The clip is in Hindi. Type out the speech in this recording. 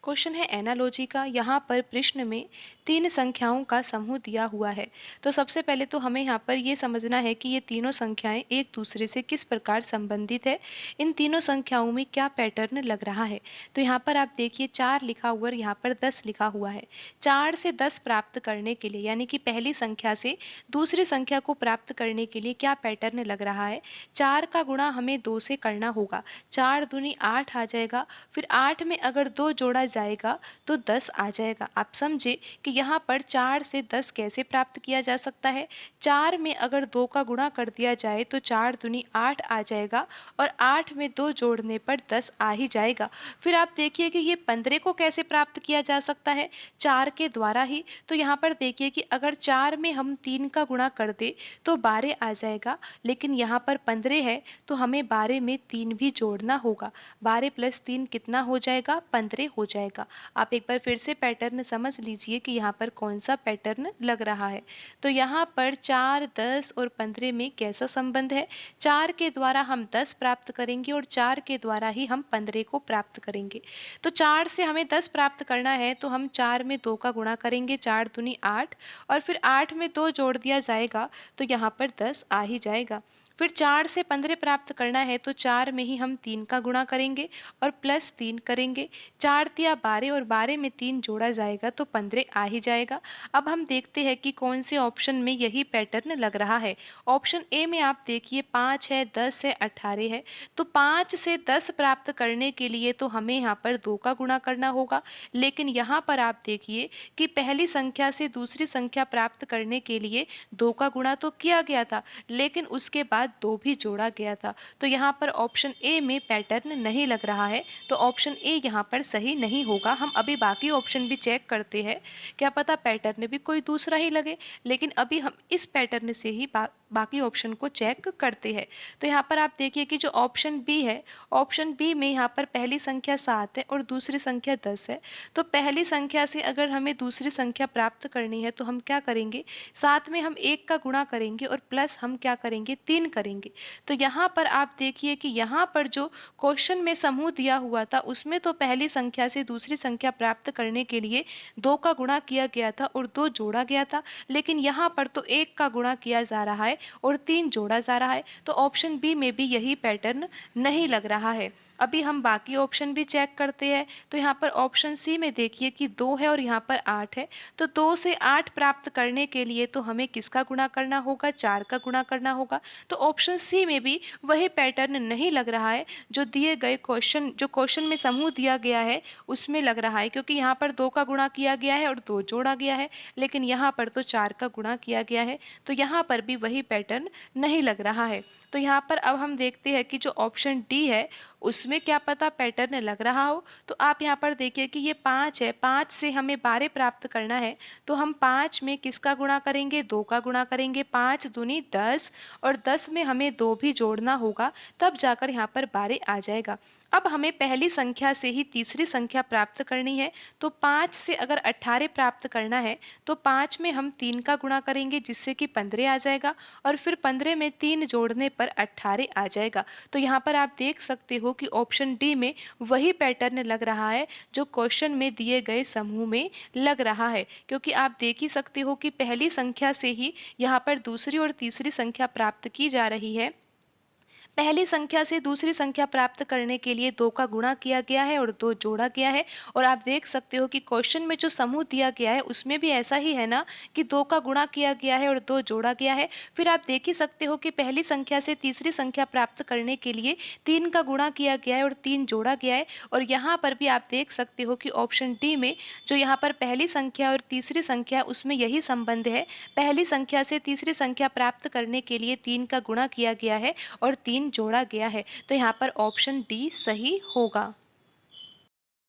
क्वेश्चन है एनालॉजी का। यहाँ पर प्रश्न में तीन संख्याओं का समूह दिया हुआ है। तो सबसे पहले तो हमें यहाँ पर ये समझना है कि ये तीनों संख्याएं एक दूसरे से किस प्रकार संबंधित है, इन तीनों संख्याओं में क्या पैटर्न लग रहा है। तो यहाँ पर आप देखिए 4 लिखा हुआ और यहाँ पर 10 लिखा हुआ है। 4 से 10 प्राप्त करने के लिए यानी कि पहली संख्या से दूसरी संख्या को प्राप्त करने के लिए क्या पैटर्न लग रहा है। 4 का गुणा हमें 2 से करना होगा, 4 दूनी 8 आ जाएगा। फिर 8 में अगर 2 जोड़ा जाएगा तो 10 आ जाएगा। आप समझे कि यहाँ पर 4 से 10 कैसे प्राप्त किया जा सकता है। 4 में अगर 2 का गुणा कर दिया जाए तो 4 दूनी 8 आ जाएगा और 8 में 2 जोड़ने पर 10 आ ही जाएगा। फिर आप देखिए कि ये 15 को कैसे प्राप्त किया जा सकता है, 4 के द्वारा ही। तो यहाँ पर देखिए कि अगर 4 में हम 3 का गुणा कर दे तो 12 आ जाएगा, लेकिन यहाँ पर 15 है तो हमें 12 में 3 भी जोड़ना होगा। 12 प्लस 3 कितना हो जाएगा, 15 हो जाएगा। आप एक बार फिर से पैटर्न समझ लीजिए कि यहाँ पर कौन सा पैटर्न लग रहा है। तो यहाँ पर 4, 10 और 15 में कैसा संबंध है। 4 के द्वारा हम 10 प्राप्त करेंगे और 4 के द्वारा ही हम 15 को प्राप्त करेंगे। तो 4 से हमें 10 प्राप्त करना है तो हम 4 में 2 का गुणा करेंगे, 4 दूनी 8 और फिर 8 में 2 जोड़ दिया जाएगा तो यहाँ पर 10 आ ही जाएगा। फिर 4 से 15 प्राप्त करना है तो 4 में ही हम 3 का गुणा करेंगे और प्लस 3 करेंगे। 4 तिया 12 और 12 में 3 जोड़ा जाएगा तो 15 आ ही जाएगा। अब हम देखते हैं कि कौन से ऑप्शन में यही पैटर्न लग रहा है। ऑप्शन ए में आप देखिए 5 है, 10 है, 18 है। तो 5 से 10 प्राप्त करने के लिए तो हमें यहाँ पर 2 का गुणा करना होगा, लेकिन यहाँ पर आप देखिए कि पहली संख्या से दूसरी संख्या प्राप्त करने के लिए 2 का गुणा तो किया गया था, लेकिन उसके बाद 2 भी जोड़ा गया था। तो यहाँ पर ऑप्शन ए में पैटर्न नहीं लग रहा है, तो ऑप्शन ए यहाँ पर सही नहीं होगा। हम अभी बाकी ऑप्शन भी चेक करते हैं, क्या पता पैटर्न भी कोई दूसरा ही लगे, लेकिन अभी हम इस पैटर्न से ही बाकी ऑप्शन को चेक करते हैं। तो यहाँ पर आप देखिए कि जो ऑप्शन बी है, ऑप्शन बी में यहाँ पर पहली संख्या 7 है और दूसरी संख्या 10 है। तो पहली संख्या से अगर हमें दूसरी संख्या प्राप्त करनी है तो हम क्या करेंगे, 7 में हम 1 का गुणा करेंगे और प्लस हम क्या करेंगे, 3 करेंगे। तो यहाँ पर आप देखिए कि यहाँ पर जो क्वेश्चन में समूह दिया हुआ था उसमें तो पहली संख्या से दूसरी संख्या प्राप्त करने के लिए 2 का गुणा किया गया था और 2 जोड़ा गया था, लेकिन यहाँ पर तो 1 का गुणा किया जा रहा है और 3 जोड़ा जा रहा है। तो ऑप्शन बी में भी यही पैटर्न नहीं लग रहा है। अभी हम बाकी ऑप्शन भी चेक करते हैं। तो यहाँ पर ऑप्शन सी में देखिए कि 2 है और यहाँ पर 8 है। तो 2 से 8 प्राप्त करने के लिए तो हमें किसका गुणा करना होगा, 4 का गुणा करना होगा। तो ऑप्शन सी में भी वही पैटर्न नहीं लग रहा है जो दिए गए क्वेश्चन, जो क्वेश्चन में समूह दिया गया है उसमें लग रहा है, क्योंकि यहाँ पर 2 का गुणा किया गया है और 2 जोड़ा गया है, लेकिन यहाँ पर तो 4 का गुणा किया गया है। तो यहाँ पर भी वही पैटर्न नहीं लग रहा है। तो यहाँ पर अब हम देखते हैं कि जो ऑप्शन डी है उसमें क्या पता पैटर्न लग रहा हो। तो आप यहाँ पर देखिए कि ये 5 है, 5 से हमें 12 प्राप्त करना है तो हम 5 में किसका गुणा करेंगे, 2 का गुणा करेंगे, 5 दूनी 10 और 10 में हमें 2 भी जोड़ना होगा, तब जाकर यहाँ पर 12 आ जाएगा। अब हमें पहली संख्या से ही तीसरी संख्या प्राप्त करनी है। तो 5 से अगर 18 प्राप्त करना है तो 5 में हम 3 का गुणा करेंगे जिससे कि 15 आ जाएगा और फिर 15 में 3 जोड़ने पर 18 आ जाएगा। तो यहाँ पर आप देख सकते हो कि ऑप्शन डी में वही पैटर्न लग रहा है जो क्वेश्चन में दिए गए समूह में लग रहा है, क्योंकि आप देख ही सकते हो कि पहली संख्या से ही यहाँ पर दूसरी और तीसरी संख्या प्राप्त की जा रही है। पहली संख्या से दूसरी संख्या प्राप्त करने के लिए 2 का गुणा किया गया है और 2 जोड़ा गया है। और आप देख सकते हो कि क्वेश्चन में जो समूह दिया गया है उसमें भी ऐसा ही है ना, कि 2 का गुणा किया गया है और 2 जोड़ा गया है। फिर आप देख ही सकते हो कि पहली संख्या से तीसरी संख्या प्राप्त करने के लिए 3 का गुणा किया गया है और 3 जोड़ा गया है। और यहाँ पर भी आप देख सकते हो कि ऑप्शन डी में जो यहाँ पर पहली संख्या और तीसरी संख्या उसमें यही संबंध है। पहली संख्या से तीसरी संख्या प्राप्त करने के लिए 3 का गुणा किया गया है और 3 जोड़ा गया है। तो यहाँ पर ऑप्शन डी सही होगा।